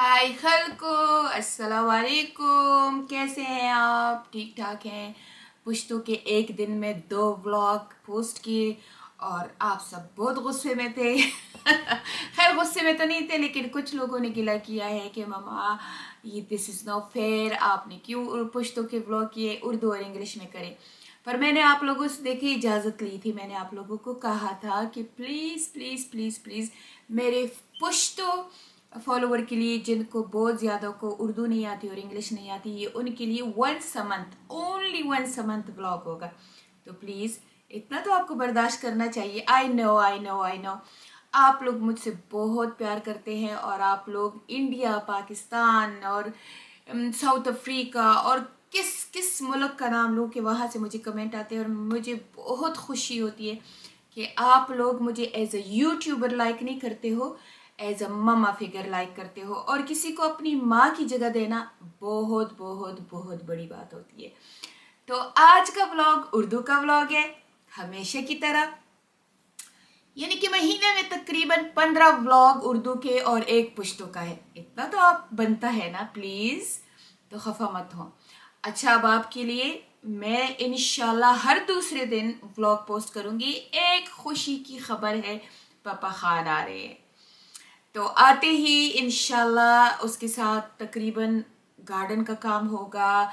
हाय खल्को, अस्सलाम वालेकुम। कैसे हैं आप? ठीक ठाक हैं? पुश्तों के एक दिन में 2 व्लॉग पोस्ट किए और आप सब बहुत गुस्से में थे। खैर गुस्से में तो नहीं थे, लेकिन कुछ लोगों ने गिला किया है कि मामा ये दिस इज़ नॉट फेयर, आपने क्यों पुश्तों के व्लॉग किए, उर्दू और इंग्लिश में करें। पर मैंने आप लोगों से देखिए इजाज़त ली थी। मैंने आप लोगों को कहा था कि प्लीज़ प्लीज़ प्लीज़ प्लीज़ मेरे पुश्तो फॉलोवर के लिए, जिनको बहुत ज़्यादा को उर्दू नहीं आती और इंग्लिश नहीं आती, ये उनके लिए once a month, only once a month blog होगा। तो प्लीज़ इतना तो आपको बर्दाश्त करना चाहिए। I know I know I know आप लोग मुझसे बहुत प्यार करते हैं और आप लोग इंडिया, पाकिस्तान और साउथ अफ्रीका और किस किस मुल्क का नाम लूँ कि वहाँ से मुझे कमेंट आते हैं और मुझे बहुत खुशी होती है कि आप लोग मुझे एज अ यूट्यूबर लाइक नहीं करते हो, as a mama figure like करते हो। और किसी को अपनी माँ की जगह देना बहुत बहुत बहुत बड़ी बात होती है। तो आज का व्लॉग उर्दू का व्लॉग है, हमेशा की तरह, यानी कि महीने में तकरीबन 15 व्लॉग उर्दू के और 1 पुश्तो का है। इतना तो आप बनता है ना, प्लीज, तो खफा मत हो। अच्छा, अब आपके लिए मैं इंशाल्लाह हर दूसरे दिन व्लॉग पोस्ट करूंगी। एक खुशी की खबर है, पापा खान आ रहे हैं, तो आते ही इंशाल्लाह उसके साथ तकरीबन गार्डन का काम होगा,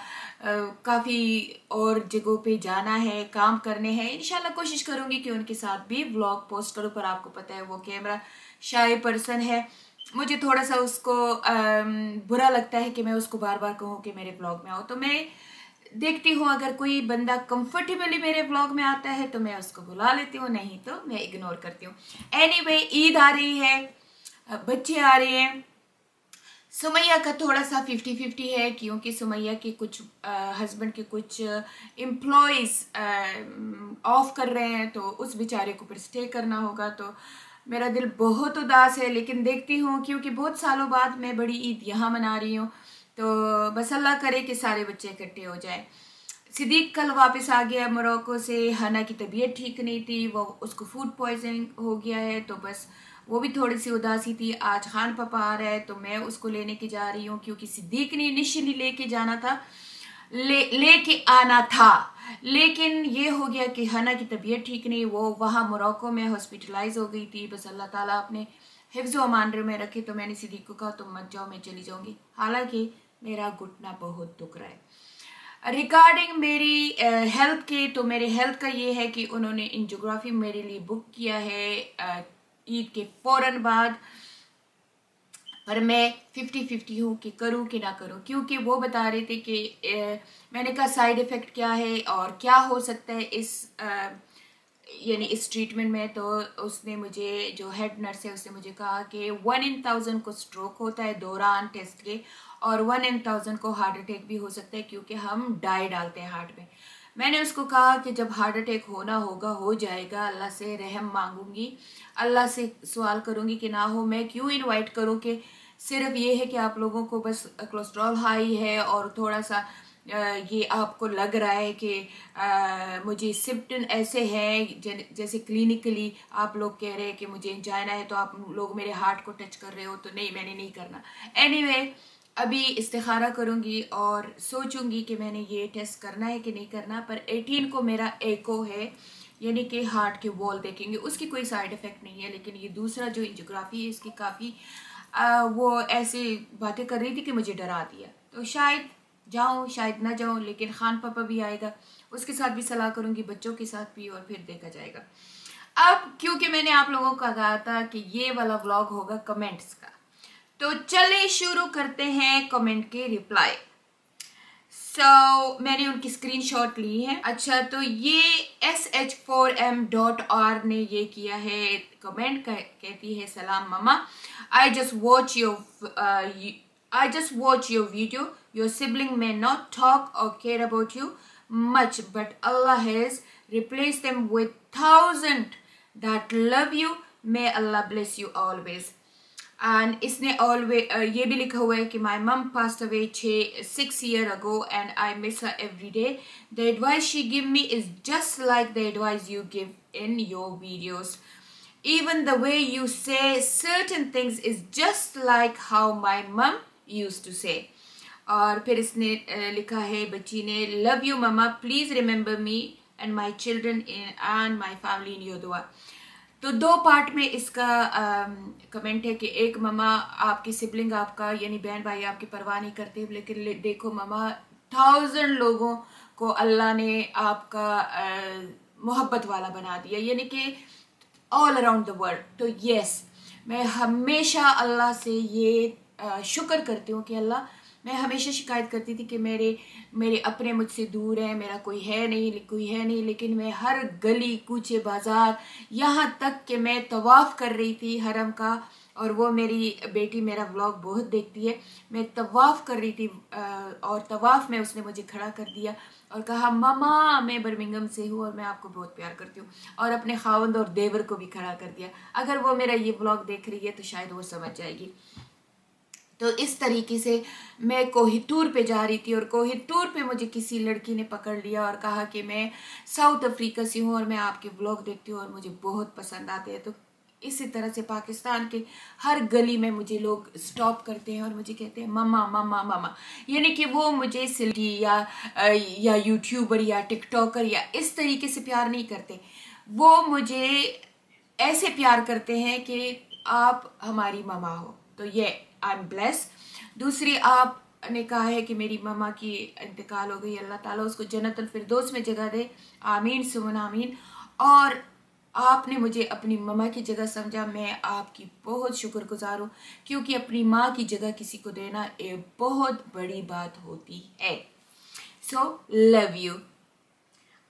काफ़ी और जगहों पे जाना है, काम करने हैं। इंशाल्लाह कोशिश करूंगी कि उनके साथ भी व्लॉग पोस्ट करूं, पर आपको पता है वो कैमरा शाय पर्सन है, मुझे थोड़ा सा उसको बुरा लगता है कि मैं उसको बार बार कहूँ कि मेरे व्लॉग में आओ। तो मैं देखती हूँ, अगर कोई बंदा कंफर्टेबली मेरे व्लॉग में आता है तो मैं उसको बुला लेती हूँ, नहीं तो मैं इग्नोर करती हूँ। एनीवे, ईद आ रही है, बच्चे आ रहे हैं। सुमैया का थोड़ा सा 50-50 है, क्योंकि सुमैया के कुछ हस्बैंड के कुछ एम्प्लॉयज़ ऑफ कर रहे हैं, तो उस बेचारे को फिर स्टे करना होगा। तो मेरा दिल बहुत उदास है, लेकिन देखती हूँ, क्योंकि बहुत सालों बाद मैं बड़ी ईद यहाँ मना रही हूँ, तो बस अल्लाह करे कि सारे बच्चे इकट्ठे हो जाएं। सिद्दीक कल वापस आ गया मोरक्को से। हना की तबीयत ठीक नहीं थी, वो उसको फूड पॉइजनिंग हो गया है, तो बस वो भी थोड़ी सी उदासी थी। आज खान पापा आ रहा है तो मैं उसको लेने के जा रही हूँ, क्योंकि सिद्दीक ने इनिशियली लेके जाना था, लेके आना था, लेकिन ये हो गया कि हना की तबीयत ठीक नहीं, वो वहाँ मोरक्को में हॉस्पिटलाइज हो गई थी। बस अल्लाह ताला अपने हिफ्ज़ व अमान में रखे। तो मैंने सिद्दीक को कहा तुम मत जाओ, मैं चली जाऊँगी, हालांकि मेरा घुटना बहुत दुख रहा है। रिगार्डिंग मेरी हेल्थ के, तो मेरे हेल्थ का ये है कि उन्होंने एंजियोग्राफी मेरे लिए बुक किया है ईद के फौरन बाद, पर मैं 50-50 हूँ कि करूँ कि ना करूँ, क्योंकि वो बता रहे थे कि मैंने कहा साइड इफ़ेक्ट क्या है और क्या हो सकता है इस यानी इस ट्रीटमेंट में। तो उसने मुझे, जो हेड नर्स है, उसने मुझे कहा कि 1 in 1000 को स्ट्रोक होता है दौरान टेस्ट के, और 1 in 1000 को हार्ट अटैक भी हो सकता है, क्योंकि हम डाई डालते हैं हार्ट में। मैंने उसको कहा कि जब हार्ट अटैक होना होगा हो जाएगा, अल्लाह से रहम मांगूंगी, अल्लाह से सवाल करूंगी कि ना हो। मैं क्यों इनवाइट करूं कि सिर्फ ये है कि आप लोगों को बस कोलेस्ट्रॉल हाई है और थोड़ा सा ये आपको लग रहा है कि मुझे सिम्टम ऐसे हैं, जैसे क्लिनिकली आप लोग कह रहे हैं कि मुझे एंजाइना है, तो आप लोग मेरे हार्ट को टच कर रहे हो, तो नहीं, मैंने नहीं करना। एनीवे, अभी इस्तिखारा करूंगी और सोचूंगी कि मैंने ये टेस्ट करना है कि नहीं करना। पर 18 को मेरा एको है, यानी कि हार्ट के वॉल देखेंगे, उसकी कोई साइड इफेक्ट नहीं है। लेकिन ये दूसरा जो एंजियोग्राफी है, इसकी काफ़ी वो ऐसे बातें कर रही थी कि मुझे डरा दिया। तो शायद जाऊँ शायद ना जाऊँ, लेकिन खान पापा भी आएगा, उसके साथ भी सलाह करूंगी, बच्चों के साथ भी, और फिर देखा जाएगा। अब क्योंकि मैंने आप लोगों को कहा था कि ये वाला व्लॉग होगा कमेंट्स का, तो चले शुरू करते हैं कमेंट के रिप्लाई। मैंने उनकी स्क्रीनशॉट ली है। अच्छा, तो ये sh4m.r ने ये किया है कमेंट, कहती है सलाम मामा, I just watch your video, your sibling may not talk or care about you much, but Allah has replaced them with thousands that love you, may Allah bless you always। And इसने always ये भी लिखा हुआ है कि माई मम passed away 6 years ago and I miss her every day, the advice she give me is just like the advice you give in your videos। Even the way you say certain things is just like how my mum used to say. और फिर इसने लिखा है बच्ची ने, love you mama, please remember me and my children and my family in your दुआ। तो दो पार्ट में इसका कमेंट है कि एक, ममा आपकी सिबलिंग आपका यानी बहन भाई आपकी परवाह नहीं करते, लेकिन देखो ममा 1000 लोगों को अल्लाह ने आपका मोहब्बत वाला बना दिया, यानी कि ऑल अराउंड द वर्ल्ड। तो यस, मैं हमेशा अल्लाह से ये शुक्र करती हूँ कि अल्लाह, मैं हमेशा शिकायत करती थी कि मेरे अपने मुझसे दूर हैं, मेरा कोई है नहीं, लेकिन मैं हर गली कूचे बाजार, यहाँ तक कि मैं तवाफ़ कर रही थी हरम का, और वो मेरी बेटी मेरा व्लॉग बहुत देखती है, मैं तवाफ़ कर रही थी और तवाफ़ में उसने मुझे खड़ा कर दिया और कहा मामा मैं बर्मिंघम से हूँ और मैं आपको बहुत प्यार करती हूँ, और अपने खावंद और देवर को भी खड़ा कर दिया। अगर वो मेरा ये व्लॉग देख रही है तो शायद वो समझ जाएगी। तो इस तरीके से मैं कोहितूर पे जा रही थी और कोहितूर पे मुझे किसी लड़की ने पकड़ लिया और कहा कि मैं साउथ अफ्रीका से हूँ और मैं आपके व्लॉग देखती हूँ और मुझे बहुत पसंद आते हैं। तो इसी तरह से पाकिस्तान के हर गली में मुझे लोग स्टॉप करते हैं और मुझे कहते हैं मम्मा मम्मा मम्मा, यानी कि वो मुझे सिल्टी या यूट्यूबर या टिकटॉकर या इस तरीके से प्यार नहीं करते, वो मुझे ऐसे प्यार करते हैं कि आप हमारी मम्मा हो। तो ये आई एम ब्लेस। दूसरी, आपने कहा है कि मेरी मम्मा की इंतकाल हो गई, अल्लाह ताला उसको जन्नतुल फिरदौस में जगह दे, आमीन सुमन आमीन। और आपने मुझे अपनी मम्मा की जगह समझा, मैं आपकी बहुत शुक्रगुजार हूँ, क्योंकि अपनी माँ की जगह किसी को देना एक बहुत बड़ी बात होती है। So love you.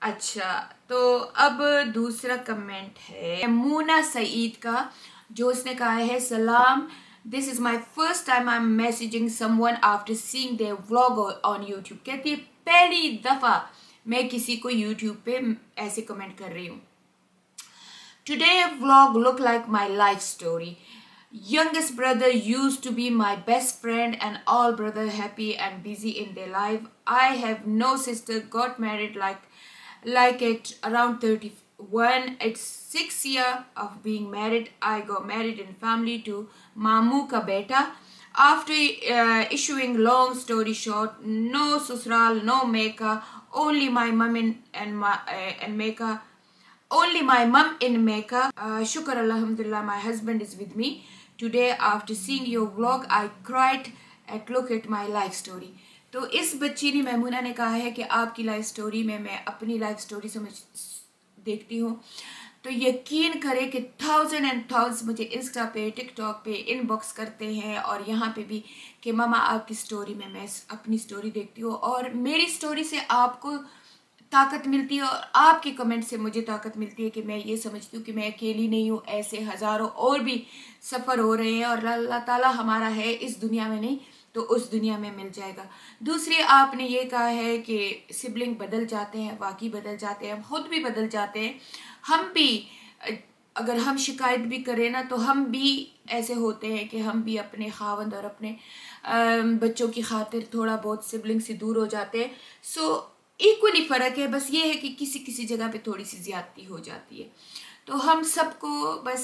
अच्छा, तो अब दूसरा कमेंट है मूना सईद का, जो उसने कहा है, सलाम, this is my first time I am messaging someone after seeing their vlog on YouTube. कहती है पहली दफा मैं किसी को यूट्यूब पे ऐसे कमेंट कर रही हूँ। Today vlog look like my life story. Youngest brother used to be my best friend and all brother happy and busy in their life. I have no sister, got married like at around 31. It's 6 years of being married. I got married in family to Mamu ka beta. After issuing long story short, no susral, no Mecca, only my mum and Mecca. Only my mum in Mecca. Shukr alhamdulillah, my husband is with me. Today after seeing your vlog, I cried at look at my life story. तो इस बच्ची ने, मैमूना ने कहा है कि आपकी life story में मैं अपनी लाइफ स्टोरी समझ देखती हूँ। तो यकीन करें कि थाउजेंड एंड थाउजेंड्स मुझे इंस्टा पे टिकटॉक पे इनबॉक्स करते हैं और यहाँ पे भी कि मामा आपकी स्टोरी में मैं अपनी स्टोरी देखती हूँ, और मेरी स्टोरी से आपको ताकत मिलती है और आपके कमेंट से मुझे ताकत मिलती है कि मैं ये समझती हूँ कि मैं अकेली नहीं हूँ, ऐसे हज़ारों और भी सफ़र हो रहे हैं और अल्लाह ताला हमारा है इस दुनिया में नहीं तो उस दुनिया में मिल जाएगा। दूसरी, आपने ये कहा है कि सिबलिंग बदल जाते हैं, वाकई बदल जाते हैं, हम खुद भी बदल जाते हैं। हम भी अगर हम शिकायत भी करें ना तो हम भी ऐसे होते हैं कि हम भी अपने खावंद और अपने बच्चों की खातिर थोड़ा बहुत सिबलिंग से दूर हो जाते हैं। सो इक्वली फ़र्क है, बस ये है कि किसी किसी जगह पे थोड़ी सी ज़्यादती हो जाती है। तो हम सबको बस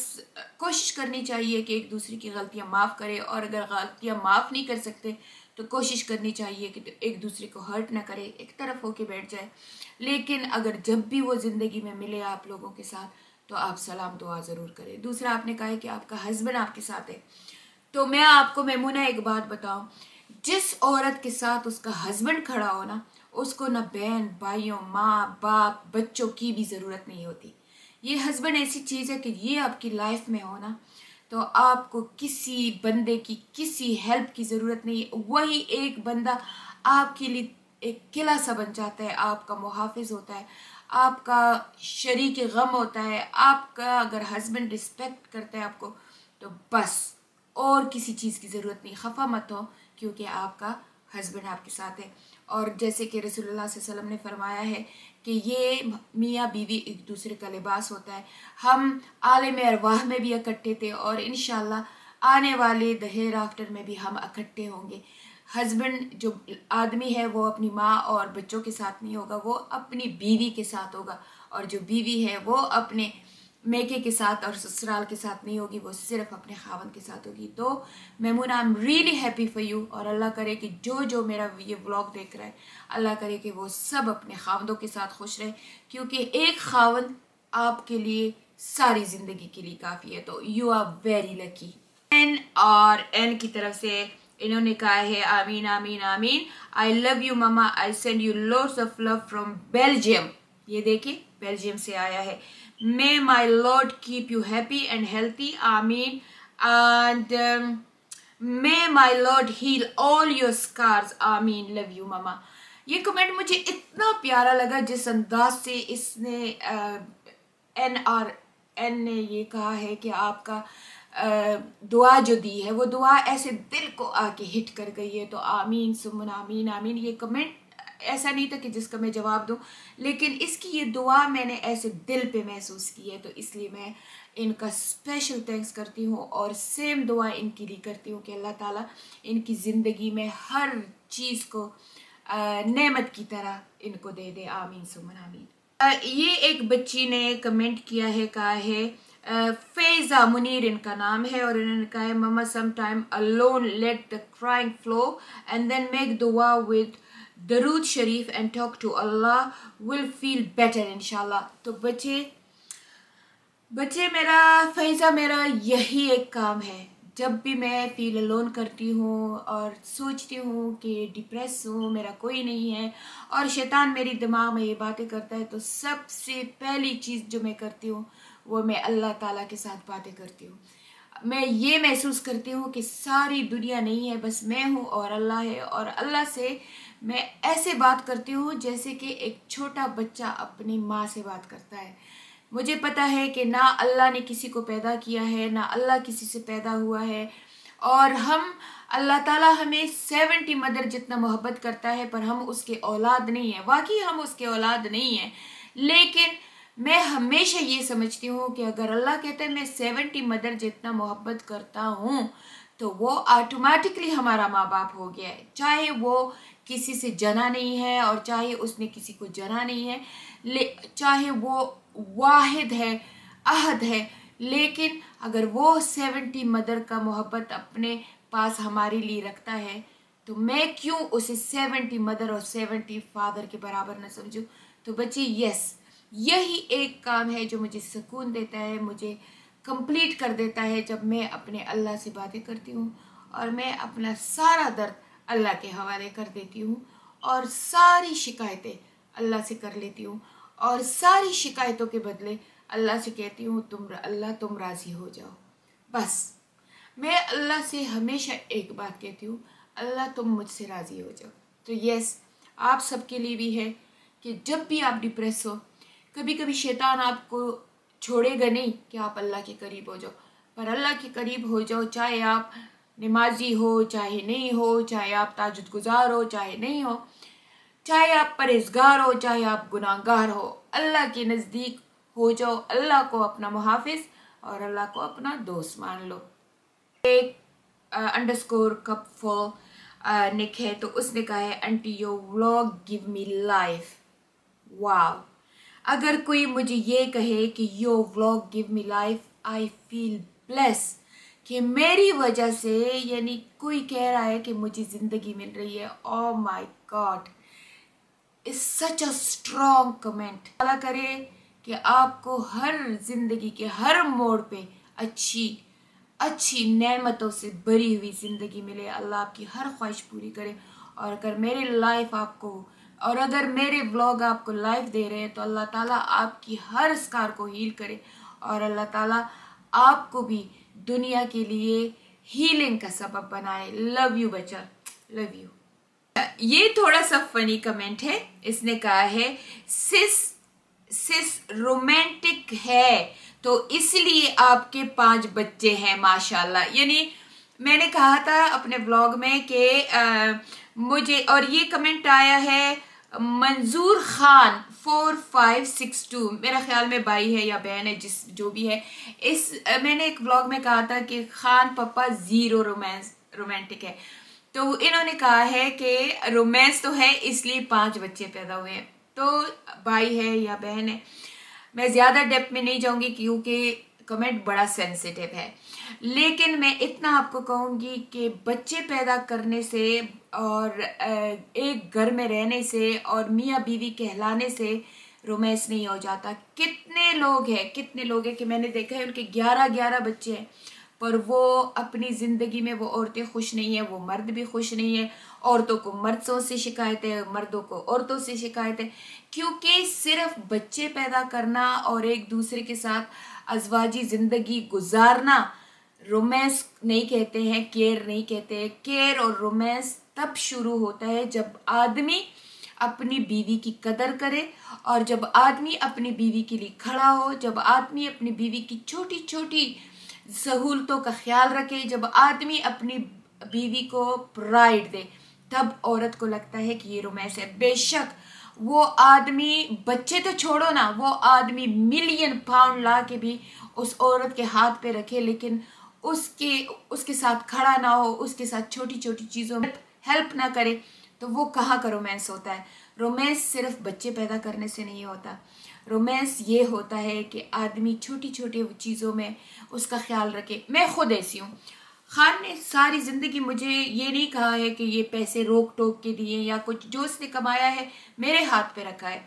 कोशिश करनी चाहिए कि एक दूसरे की गलतियां माफ़ करें, और अगर गलतियां माफ़ नहीं कर सकते तो कोशिश करनी चाहिए कि एक दूसरे को हर्ट ना करे, एक तरफ होके बैठ जाए। लेकिन अगर जब भी वो ज़िंदगी में मिले आप लोगों के साथ तो आप सलाम दुआ ज़रूर करें। दूसरा, आपने कहा है कि आपका हस्बैंड आपके साथ है, तो मैं आपको मैमूना एक बात बताऊं, जिस औरत के साथ उसका हस्बैंड खड़ा हो ना, उसको ना बहन भाइयों माँ बाप बच्चों की भी ज़रूरत नहीं होती। ये हस्बैंड ऐसी चीज़ है कि ये आपकी लाइफ में हो ना तो आपको किसी बंदे की किसी हेल्प की ज़रूरत नहीं है। वही एक बंदा आपके लिए एक किला सा बन जाता है, आपका मुहाफिज होता है, आपका शरीक गम होता है। आपका अगर हस्बैंड रिस्पेक्ट करता है आपको तो बस और किसी चीज़ की ज़रूरत नहीं। खफा मत हो क्योंकि आपका हस्बैंड आपके साथ है। और जैसे कि रसूलुल्लाह सल्लल्लाहु अलैहि वसल्लम ने फरमाया है कि ये मियाँ बीवी एक दूसरे का लिबास होता है। हम आलम अरवाह में भी इकट्ठे थे और इंशाल्लाह आने वाले द हेयर आफ्टर में भी हम इकट्ठे होंगे। हस्बैंड जो आदमी है वो अपनी माँ और बच्चों के साथ नहीं होगा, वो अपनी बीवी के साथ होगा, और जो बीवी है वो अपने मेके के साथ और ससुराल के साथ नहीं होगी, वो सिर्फ अपने खावंद के साथ होगी। तो Maimuna, I am really happy for you, और अल्लाह करे कि जो जो मेरा ये व्लॉग देख रहा है, अल्लाह करे कि वो सब अपने खावंदों के साथ खुश रहे, क्योंकि एक खावंद आपके लिए सारी ज़िंदगी के लिए काफ़ी है। तो you are very lucky. N और एन की तरफ से इन्होंने कहा है आमीन आमीन आमीन। I love you mama, I send you loads of love from Belgium. ये देखिए बेल्जियम से आया है। May my lord keep you happy and healthy, आमीन। And may my lord heal all your scars, आमीन। Love you mama. ये comment मुझे इतना प्यारा लगा जिस अंदाज से इसने एन ने ये कहा है कि आपका दुआ जो दी है वो दुआ ऐसे दिल को आके हिट कर गई है। तो आमीन सुमन आमीन आमीन। ये कमेंट ऐसा नहीं था कि जिसका मैं जवाब दूं, लेकिन इसकी ये दुआ मैंने ऐसे दिल पे महसूस की है, तो इसलिए मैं इनका स्पेशल थैंक्स करती हूँ और सेम दुआ इनके लिए करती हूँ कि अल्लाह ताला इनकी ज़िंदगी में हर चीज़ को नेमत की तरह इनको दे दे, आमीन सुमन आमीन। ये एक बच्ची ने कमेंट किया है, कहा है फैज़ा मुनीर इनका नाम है, और इन्होंने कहा है mama some time alone let the crying flow and then make दुआ विद दरूद शरीफ and talk to Allah, will feel better इंशाल्लाह। तो बच्चे मेरा फैज़ा, मेरा यही एक काम है, जब भी मैं फील अलोन करती हूँ और सोचती हूँ कि डिप्रेस हूँ, मेरा कोई नहीं है, और शैतान मेरी दिमाग में ये बातें करता है, तो सबसे पहली चीज़ जो मैं करती हूँ वो मैं अल्लाह ताला के साथ बातें करती हूँ। मैं ये महसूस करती हूँ कि सारी दुनिया नहीं है, बस मैं हूँ और अल्लाह है, और अल्लाह से मैं ऐसे बात करती हूँ जैसे कि एक छोटा बच्चा अपनी माँ से बात करता है। मुझे पता है कि ना अल्लाह ने किसी को पैदा किया है, ना अल्लाह किसी से पैदा हुआ है, और हम अल्लाह ताला हमें 70 मदर जितना मोहब्बत करता है, पर हम उसके औलाद नहीं है। वाकई हम उसके औलाद नहीं है, लेकिन मैं हमेशा ये समझती हूँ कि अगर अल्लाह कहते हैं मैं 70 मदर जितना मोहब्बत करता हूँ, तो वो ऑटोमेटिकली हमारा माँ बाप हो गया है, चाहे वो किसी से जना नहीं है और चाहे उसने किसी को जना नहीं है, चाहे वो वाहिद है, अहद है, लेकिन अगर वो 70 मदर का मोहब्बत अपने पास हमारे लिए रखता है, तो मैं क्यों उसे 70 मदर और 70 फादर के बराबर न समझूं। तो बच्चे यस, यही एक काम है जो मुझे सुकून देता है, मुझे कंप्लीट कर देता है, जब मैं अपने अल्लाह से बातें करती हूँ और मैं अपना सारा दर्द अल्लाह के हवाले कर देती हूँ और सारी शिकायतें अल्लाह से कर लेती हूँ, और सारी शिकायतों के बदले अल्लाह से कहती हूँ अल्लाह तुम राज़ी हो जाओ। बस मैं अल्लाह से हमेशा एक बात कहती हूँ, अल्लाह तुम मुझसे राज़ी हो जाओ। तो यस, आप सबके लिए भी है कि जब भी आप डिप्रेस हो, कभी कभी शैतान आपको छोड़ेगा नहीं कि आप अल्लाह के करीब हो जाओ, पर अल्लाह के करीब हो जाओ, चाहे आप नमाजी हो चाहे नहीं हो, चाहे आप ताजुद गुजार हो चाहे नहीं हो, चाहे आप परहेजगार हो चाहे आप गुनाहगार हो, अल्लाह के नज़दीक हो जाओ, अल्लाह को अपना मुहाफिज और अल्लाह को अपना दोस्त मान लो। एक अंडरस्कोर कप फॉर निक है, तो उसने कहा है aunty your vlog give me life. वाह, अगर कोई मुझे ये कहे कि your vlog give me life, I feel bless कि मेरी वजह से, यानी कोई कह रहा है कि मुझे ज़िंदगी मिल रही है। Oh my God, it's such a strong comment. Allah करे कि आपको हर ज़िंदगी के हर मोड़ पे अच्छी नेमतों से भरी हुई ज़िंदगी मिले, अल्लाह आपकी हर ख्वाहिश पूरी करे। और अगर मेरे व्लॉग आपको लाइफ दे रहे हैं, तो अल्लाह ताला आपकी हर स्कार को हील करे, और अल्लाह ताला आपको भी दुनिया के लिए हीलिंग का सबब बनाए। लव यू बच्चा, लव यू। ये थोड़ा सा फनी कमेंट है, इसने कहा है सिस रोमांटिक है तो इसलिए आपके 5 बच्चे हैं माशाल्लाह। यानी मैंने कहा था अपने व्लॉग में कि मुझे, और ये कमेंट आया है मंजूर खान 4562, मेरा ख्याल में भाई है या बहन है, जो भी है। मैंने एक व्लॉग में कहा था कि खान पापा 0 रोमांटिक है, तो इन्होंने कहा है कि रोमांस तो है इसलिए 5 बच्चे पैदा हुए हैं, तो भाई है या बहन है। मैं ज़्यादा डेप्थ में नहीं जाऊंगी क्योंकि कमेंट बड़ा सेंसिटिव है, लेकिन मैं इतना आपको कहूंगी कि बच्चे पैदा करने से और एक घर में रहने से और मियाँ बीवी कहलाने से रोमांस नहीं हो जाता। कितने लोग हैं कि मैंने देखा है उनके 11-11 बच्चे हैं, पर वो अपनी जिंदगी में वो औरतें खुश नहीं है, वो मर्द भी खुश नहीं है। औरतों को मर्दों से शिकायत है, मर्दों को औरतों से शिकायत है, क्योंकि सिर्फ बच्चे पैदा करना और एक दूसरे के साथ अज़वाजी जिंदगी गुजारना रोमांस नहीं कहते हैं, केयर नहीं कहते हैं। केयर और रोमांस तब शुरू होता है जब आदमी अपनी बीवी की कदर करे और जब आदमी अपनी बीवी के लिए खड़ा हो, जब आदमी अपनी बीवी की छोटी छोटी सहूलतों का ख्याल रखे, जब आदमी अपनी बीवी को प्राइड दे, तब औरत को लगता है कि ये रोमांस है। बेशक वो आदमी, बच्चे तो छोड़ो ना, वो आदमी मिलियन पाउंड ला के भी उस औरत के हाथ पे रखे, लेकिन उसके साथ खड़ा ना हो, उसके साथ छोटी छोटी चीज़ों में हेल्प ना करे, तो वो कहाँ का रोमांस होता है। रोमांस सिर्फ बच्चे पैदा करने से नहीं होता। रोमांस ये होता है कि आदमी छोटी छोटी चीज़ों में उसका ख्याल रखे। मैं खुद ऐसी हूँ। खान ने सारी ज़िंदगी मुझे ये नहीं कहा है कि ये पैसे रोक टोक के दिए या कुछ, जो उसने कमाया है मेरे हाथ पे रखा है,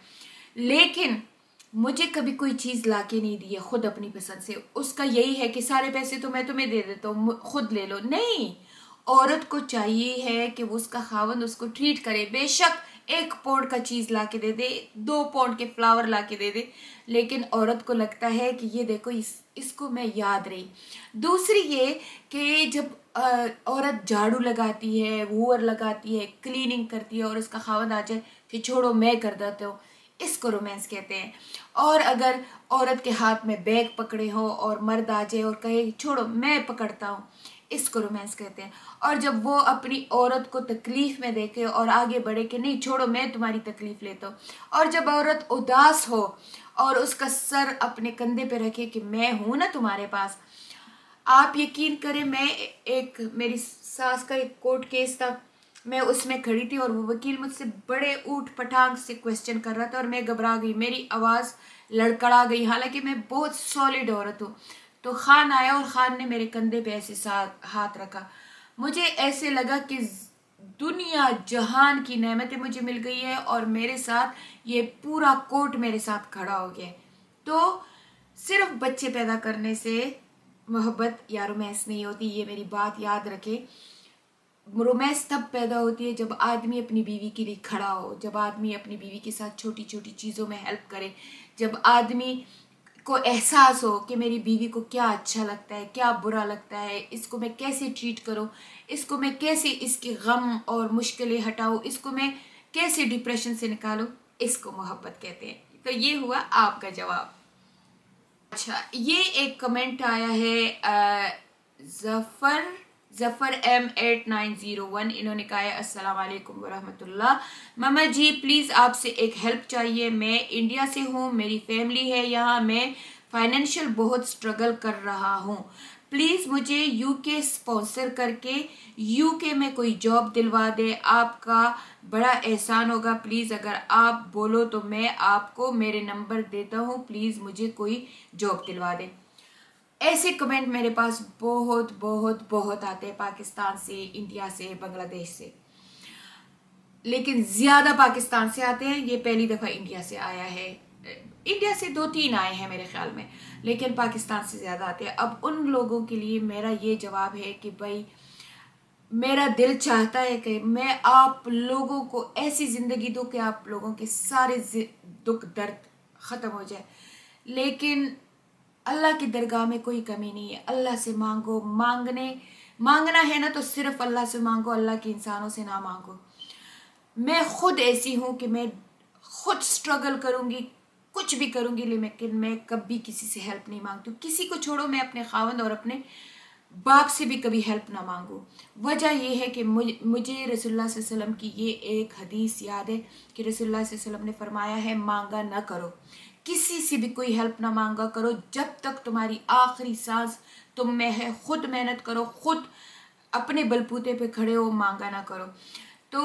लेकिन मुझे कभी कोई चीज़ ला के नहीं दी है खुद अपनी पसंद से। उसका यही है कि सारे पैसे तो मैं तुम्हें दे देता हूँ, खुद ले लो। नहीं, औरत को चाहिए है कि वो उसका खावंद उसको ट्रीट करे। बेशक 1 पाउंड का चीज़ ला के दे दे, 2 पाउंड के फ्लावर ला के दे दे, लेकिन औरत को लगता है कि ये देखो इसको मैं याद रही। दूसरी ये कि जब औरत झाड़ू लगाती है, वूअर लगाती है, क्लीनिंग करती है और उसका खावंद आ जाए कि छोड़ो मैं कर देता हूँ, इसको रोमांस कहते हैं। और अगर औरत के हाथ में बैग पकड़े हो और मर्द आ जाए और कहे छोड़ो मैं पकड़ता हूँ, इसको रोमांस कहते हैं। और जब वो अपनी औरत को तकलीफ में देखे और आगे बढ़े कि नहीं छोड़ो मैं तुम्हारी तकलीफ लेता हूँ, और जब औरत उदास हो और उसका सर अपने कंधे पे रखे कि मैं हूं ना तुम्हारे पास। आप यकीन करें, मेरी सास का एक कोर्ट केस था, मैं उसमें खड़ी थी और वो वकील मुझसे बड़े ऊट पटांग से क्वेश्चन कर रहा था और मैं घबरा गई, मेरी आवाज़ लड़खड़ा गई, हालांकि मैं बहुत सॉलिड औरत हूँ। तो खान आया और खान ने मेरे कंधे पे ऐसे साथ हाथ रखा। मुझे ऐसे लगा कि दुनिया जहान की नेमतें मुझे मिल गई है और मेरे साथ ये पूरा कोर्ट मेरे साथ खड़ा हो गया। तो सिर्फ बच्चे पैदा करने से मोहब्बत या रोमांस नहीं होती, ये मेरी बात याद रखे। रोमांस तब पैदा होती है जब आदमी अपनी बीवी के लिए खड़ा हो, जब आदमी अपनी बीवी के साथ छोटी छोटी चीज़ों में हेल्प करे, जब आदमी को एहसास हो कि मेरी बीवी को क्या अच्छा लगता है, क्या बुरा लगता है, इसको मैं कैसे ट्रीट करूं, इसको मैं कैसे इसके गम और मुश्किलें हटाऊं, इसको मैं कैसे डिप्रेशन से निकालूं, इसको मोहब्बत कहते हैं। तो ये हुआ आपका जवाब। अच्छा, ये एक कमेंट आया है जफर M8901। इन्होंने कहा है अस्सलाम वालेकुम वरहमतुल्लाह। मामा जी प्लीज़ आपसे एक हेल्प चाहिए। मैं इंडिया से हूँ, मेरी फैमिली है यहाँ, मैं फाइनेंशियल बहुत स्ट्रगल कर रहा हूँ। प्लीज़ मुझे यूके स्पॉन्सर करके यूके में कोई जॉब दिलवा दे, आपका बड़ा एहसान होगा। प्लीज़ अगर आप बोलो तो मैं आपको मेरे नंबर देता हूँ, प्लीज़ मुझे कोई जॉब दिलवा दे। ऐसे कमेंट मेरे पास बहुत बहुत बहुत आते हैं, पाकिस्तान से, इंडिया से, बांग्लादेश से, लेकिन ज़्यादा पाकिस्तान से आते हैं। ये पहली दफ़ा इंडिया से आया है, इंडिया से 2-3 आए हैं मेरे ख्याल में, लेकिन पाकिस्तान से ज़्यादा आते हैं। अब उन लोगों के लिए मेरा ये जवाब है कि भाई मेरा दिल चाहता है कि मैं आप लोगों को ऐसी ज़िंदगी दूँ कि आप लोगों के सारे दुख दर्द ख़त्म हो जाए, लेकिन अल्लाह की दरगाह में कोई कमी नहीं है। अल्लाह से मांगो, मांगना है ना तो सिर्फ अल्लाह से मांगो, अल्लाह के इंसानों से ना मांगो। मैं खुद ऐसी हूँ कि मैं खुद स्ट्रगल करूँगी, कुछ भी करूँगी, लेकिन मैं कभी किसी से हेल्प नहीं मांगती। किसी को छोड़ो, मैं अपने खावंद और अपने बाप से भी कभी हेल्प ना मांगू। वजह यह है कि मुझे रसूलुल्लाह सल्लल्लाहु अलैहि वसल्लम की ये एक हदीस याद है कि रसूलुल्लाह सल्लल्लाहु अलैहि वसल्लम ने फरमाया है, मांगा ना करो, किसी से भी कोई हेल्प ना मांगा करो जब तक तुम्हारी आखिरी सांस तुम में है। खुद मेहनत करो, खुद अपने बलबूते पे खड़े हो, मांगा ना करो। तो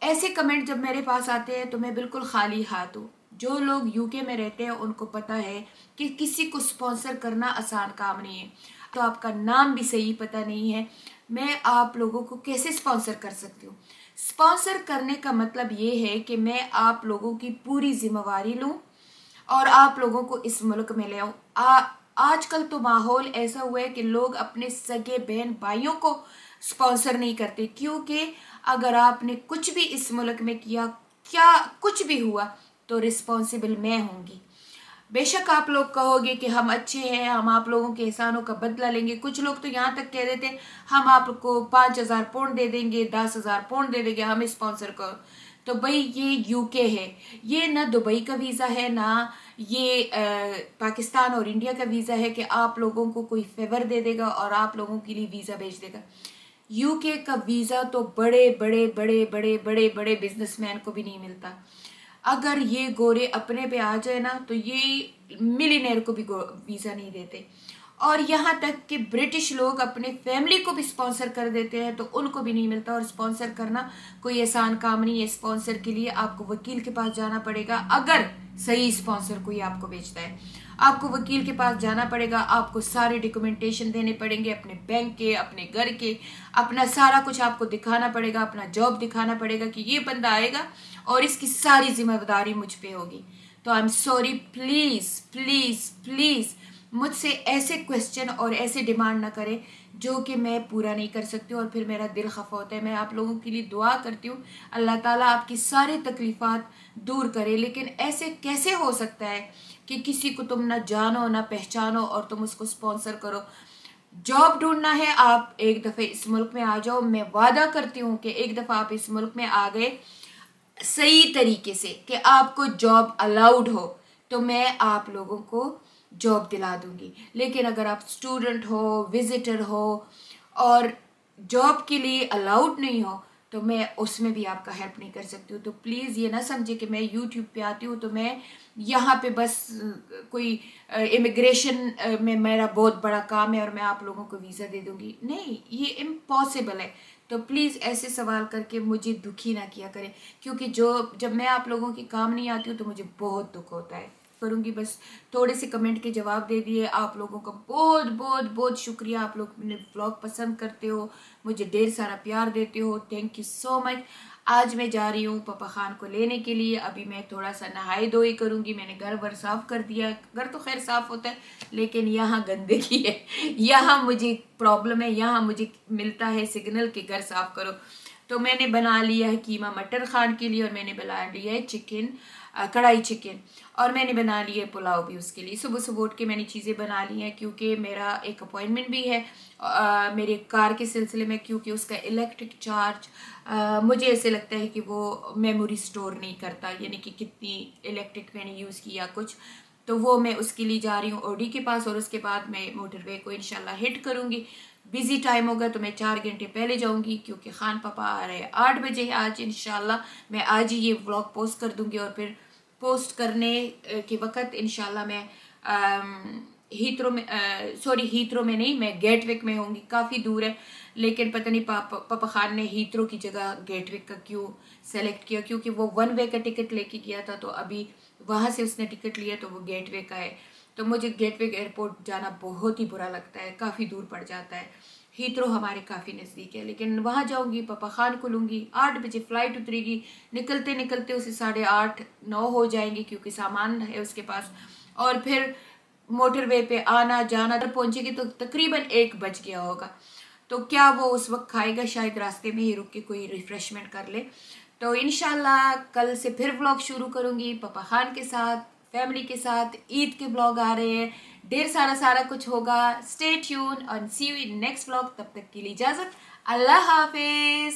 ऐसे कमेंट जब मेरे पास आते हैं तो मैं बिल्कुल खाली हाथ हूँ। जो लोग यूके में रहते हैं उनको पता है कि किसी को स्पॉन्सर करना आसान काम नहीं है। तो आपका नाम भी सही पता नहीं है, मैं आप लोगों को कैसे स्पॉन्सर कर सकती हूँ? स्पॉन्सर करने का मतलब ये है कि मैं आप लोगों की पूरी जिम्मेवारी लूँ और आप लोगों को इस मुल्क में ले आऊँ। आजकल तो माहौल ऐसा हुआ है कि लोग अपने सगे बहन भाइयों को स्पॉन्सर नहीं करते, क्योंकि अगर आपने कुछ भी इस मुल्क में किया, क्या कुछ भी हुआ, तो रिस्पॉन्सिबल मैं होंगी। बेशक आप लोग कहोगे कि हम अच्छे हैं, हम आप लोगों के एहसानों का बदला लेंगे। कुछ लोग तो यहाँ तक कह देते हैं हम आपको 5,000 पाउंड दे देंगे, 10,000 पाउंड दे देंगे, हम स्पॉन्सर करो। तो भाई ये यूके है, ये ना दुबई का वीज़ा है, ना ये पाकिस्तान और इंडिया का वीज़ा है कि आप लोगों को कोई फेवर दे देगा और आप लोगों के लिए वीज़ा भेज देगा। यूके का वीज़ा तो बड़े बड़े बड़े बड़े बड़े बड़े बिजनेसमैन को भी नहीं मिलता। अगर ये गोरे अपने पे आ जाए ना तो ये मिलियनेयर को भी वीज़ा नहीं देते। और यहाँ तक कि ब्रिटिश लोग अपने फैमिली को भी स्पॉन्सर कर देते हैं तो उनको भी नहीं मिलता। और स्पॉन्सर करना कोई आसान काम नहीं है। स्पॉन्सर के लिए आपको वकील के पास जाना पड़ेगा। अगर सही स्पॉन्सर कोई आपको बेचता है, आपको वकील के पास जाना पड़ेगा, आपको सारे डॉक्यूमेंटेशन देने पड़ेंगे, अपने बैंक के, अपने घर के, अपना सारा कुछ आपको दिखाना पड़ेगा, अपना जॉब दिखाना पड़ेगा कि ये बंदा आएगा और इसकी सारी जिम्मेदारी मुझ पे होगी। तो I am sorry, please please please मुझसे ऐसे क्वेश्चन और ऐसे डिमांड ना करें जो कि मैं पूरा नहीं कर सकती और फिर मेरा दिल खफा होता है। मैं आप लोगों के लिए दुआ करती हूँ अल्लाह ताला आपकी सारी तकलीफ़ात दूर करे। लेकिन ऐसे कैसे हो सकता है कि किसी को तुम ना जानो ना पहचानो और तुम उसको स्पॉन्सर करो? जॉब ढूंढना है, आप एक दफ़े इस मुल्क में आ जाओ। मैं वादा करती हूँ कि एक दफ़ा आप इस मुल्क में आ गए सही तरीके से कि आपको जॉब अलाउड हो तो मैं आप लोगों को जॉब दिला दूंगी। लेकिन अगर आप स्टूडेंट हो, विजिटर हो और जॉब के लिए अलाउड नहीं हो तो मैं उसमें भी आपका हेल्प नहीं कर सकती हूँ। तो प्लीज़ ये ना समझे कि मैं यूट्यूब पे आती हूँ तो मैं यहाँ पे बस कोई इमिग्रेशन में मेरा बहुत बड़ा काम है और मैं आप लोगों को वीज़ा दे दूँगी। नहीं, ये इम्पॉसिबल है। तो प्लीज़ ऐसे सवाल करके मुझे दुखी ना किया करें, क्योंकि जब मैं आप लोगों के काम नहीं आती हूँ तो मुझे बहुत दुख होता है। करूँगी बस थोड़े से कमेंट के जवाब दे दिए। आप लोगों का बहुत बहुत बहुत शुक्रिया। आप लोग मेरे व्लॉग पसंद करते हो, मुझे ढेर सारा प्यार देते हो। Thank you so much. आज मैं जा रही हूँ पापा खान को लेने के लिए। अभी मैं थोड़ा सा नहाई धोई करूँगी। मैंने घर वर साफ़ कर दिया। घर तो खैर साफ़ होता है लेकिन यहाँ गंदगी है, यहाँ मुझे प्रॉब्लम है, यहाँ मुझे मिलता है सिग्नल के घर साफ़ करो। तो मैंने बना लिया है कीमा मटर खान के लिए और मैंने बना लिया है चिकन, कढ़ाई चिकन, और मैंने बना लिया पुलाव भी उसके लिए। सुबह सुबह उठ के मैंने चीज़ें बना ली हैं क्योंकि मेरा एक अपॉइंटमेंट भी है मेरे कार के सिलसिले में, क्योंकि उसका इलेक्ट्रिक चार्ज मुझे ऐसे लगता है कि वो मेमोरी स्टोर नहीं करता, यानी कि कितनी इलेक्ट्रिक मैंने यूज़ किया कुछ। तो वो मैं उसके लिए जा रही हूँ ओडी के पास और उसके बाद मैं मोटरवे को इंशाल्लाह हिट करूँगी। बिजी टाइम होगा तो मैं 4 घंटे पहले जाऊंगी क्योंकि खान पापा आ रहे हैं 8 बजे आज। इंशाल्लाह मैं आज ही ये व्लॉग पोस्ट कर दूंगी और फिर पोस्ट करने के वक्त इंशाल्लाह मैं हीथ्रो में हीथ्रो में नहीं, मैं गेटविक में होंगी। काफ़ी दूर है लेकिन पता नहीं पापा खान ने हीथ्रो की जगह गेटविक का क्यों सेलेक्ट किया, क्योंकि वो 1 वे का टिकट लेके गया था तो अभी वहाँ से उसने टिकट लिया तो वो गेटवे का है। तो मुझे गेटवे एयरपोर्ट जाना बहुत ही बुरा लगता है, काफ़ी दूर पड़ जाता है। हीथ्रो हमारे काफ़ी नज़दीक है लेकिन वहाँ जाऊँगी, पापा खान को लूँगी। 8 बजे फ़्लाइट उतरेगी, निकलते निकलते उसे 8:30-9 हो जाएंगे क्योंकि सामान है उसके पास। और फिर मोटरवे पे आना जाना तक पहुँचेगी तो तकरीबन 1 बज गया होगा। तो क्या वो उस वक्त खाएगा? शायद रास्ते में ही रुक के कोई रिफ़्रेशमेंट कर ले। तो इंशाल्लाह कल से फिर व्लॉग शुरू करूँगी पापा खान के साथ, फैमिली के साथ। ईद के व्लॉग आ रहे हैं, ढेर सारा कुछ होगा। स्टे ट्यून और सी यू इन नेक्स्ट व्लॉग। तब तक के लिए इजाज़त, अल्लाह हाफिज।